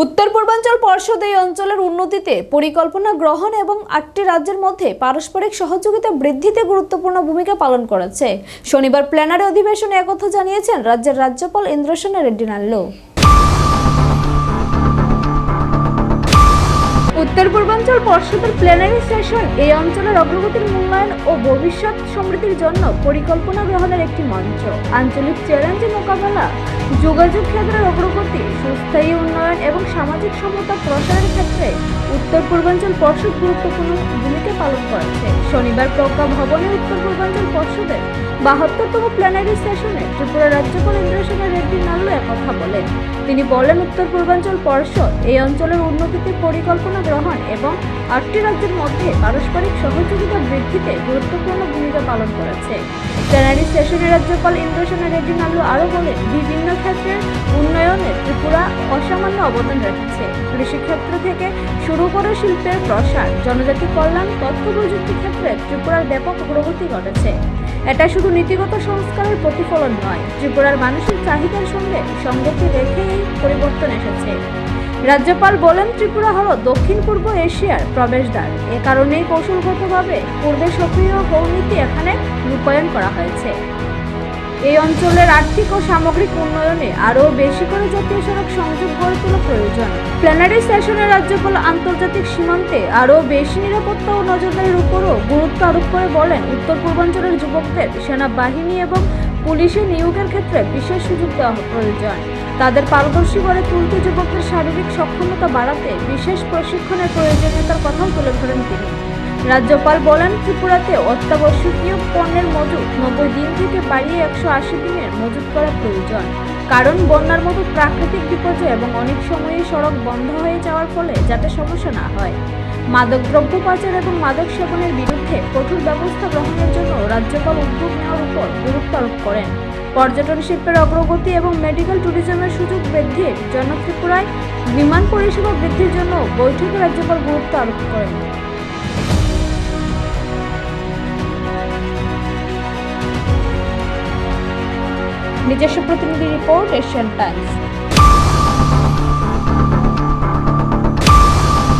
উত্তর পূর্বাঞ্চল পর্ষদ এই অঞ্চলের উন্নতিতে পরিকল্পনা গ্রহণ এবং 8টি রাজ্যের মধ্যে পারস্পরিক সহযোগিতা বৃদ্ধিতে গুরুত্বপূর্ণ ভূমিকা পালন করেছে। শনিবার প্ল্যানারি অধিবেশনে একথা জানিয়েছেন রাজ্যের রাজ্যপাল ইন্দ্রসেন রেড্ডি নাল্লু। উত্তর পূর্বাঞ্চল পর্ষদের প্ল্যানারি সেশন এই অঞ্চলের অগ্রগতির মূল্যায়ন ও ভবিষ্যৎ সমৃদ্ধির জন্য পরিকল্পনা গ্রহণের একটি মঞ্চ। আঞ্চলিক চ্যালেঞ্জ মোকাবেলা, যোগাযোগ ক্ষেত্রের অগ্রগতি, সুস্থায়ী উন্নয়ন এবং সামাজিক সমতা প্রসারের ক্ষেত্রে উত্তর পূর্বাঞ্চল পর্ষদ গুরুত্বপূর্ণ ভূমিকা পালন করেছে। শনিবার প্রজ্ঞা ভবনে উত্তর পূর্বাঞ্চল পর্ষদের 72তম প্ল্যানারি সেশনে ত্রিপুরার রাজ্যপাল ইন্দ্রসেন রেড্ডি নাল্লু একথা বলেন। তিনি বলেন, উত্তর পূর্বাঞ্চল পর্ষদ এই অঞ্চলের উন্নতিতে পরিকল্পনা গ্রহণ এবং 8টি রাজ্যের মধ্যে পারস্পরিক সহযোগিতা বৃদ্ধিতে গুরুত্বপূর্ণ ভূমিকা পালন করেছে। প্ল্যানারি সেশনে রাজ্যপাল ইন্দ্রসেন রেড্ডি নাল্লু আরও বলেন, বিভিন্ন ক্ষেত্রের উন্নয়নে ত্রিপুরা অসামান্য অবদান রেখেছে। কৃষিক্ষেত্র থেকে শুরু করে শিল্পের প্রসার, জনজাতি কল্যাণ, তথ্য প্রযুক্তি ক্ষেত্রে ত্রিপুরার ব্যাপক অগ্রগতি ঘটেছে। এটা শুধু নীতিগত সংস্কারের প্রতিফলন নয়, ত্রিপুরার মানুষের চাহিদার সঙ্গে সঙ্গতি রেখে এই পরিবর্তন এসেছে। রাজ্যপাল বলেন, ত্রিপুরা হলো দক্ষিণ পূর্ব এশিয়ার প্রবেশদ্বার। এ কারণেই কৌশলগতভাবে পূর্বে সক্রিয় গৌনীতি এখানে রূপায়ণ করা হয়েছে। এই অঞ্চলের আর্থিক ও সামগ্রিক উন্নয়নে আরও বেশি করে জাতীয় সড়ক সংযোগ গড়ে তোলা প্রয়োজন। প্ল্যানারি সেশনে রাজ্যপাল আন্তর্জাতিক সীমান্তে আরও বেশি নিরাপত্তা ও নজরদারির উপরও গুরুত্ব আরোপ করে বলেন, উত্তর পূর্বাঞ্চলের যুবকদের সেনাবাহিনী এবং পুলিশে নিয়োগের ক্ষেত্রে বিশেষ সুযোগ দেওয়া প্রয়োজন। তাদের পারদর্শী করে তুলতে যুবকদের শারীরিক সক্ষমতা বাড়াতে বিশেষ প্রশিক্ষণের প্রয়োজনীয়তার কথাও তুলে ধরেন তিনি। রাজ্যপাল বলেন, ত্রিপুরাতে অত্যাবশ্যকীয় পণ্যের মজুত 90 দিন থেকে বাড়িয়ে 180 দিনের মজুত করা প্রয়োজন। কারণ বন্যার মতো প্রাকৃতিক বিপর্যয় এবং অনেক সময়ই সড়ক বন্ধ হয়ে যাওয়ার ফলে যাতে সমস্যা না হয়। মাদকদ্রব্য পাচার এবং মাদক সেবনের বিরুদ্ধে কঠোর ব্যবস্থা গ্রহণের জন্য রাজ্যপাল উদ্যোগ নেওয়ার উপর গুরুত্ব আরোপ করেন। পর্যটন শিল্পের অগ্রগতি এবং মেডিকেল ট্যুরিজমের সুযোগ বৃদ্ধির জন্য ত্রিপুরায় বিমান পরিষেবা বৃদ্ধির জন্য বৈঠকে রাজ্যপাল গুরুত্ব আরোপ করেন। নিজস্ব প্রতিনিধি রিপোর্ট, এশিয়ান টাইমস।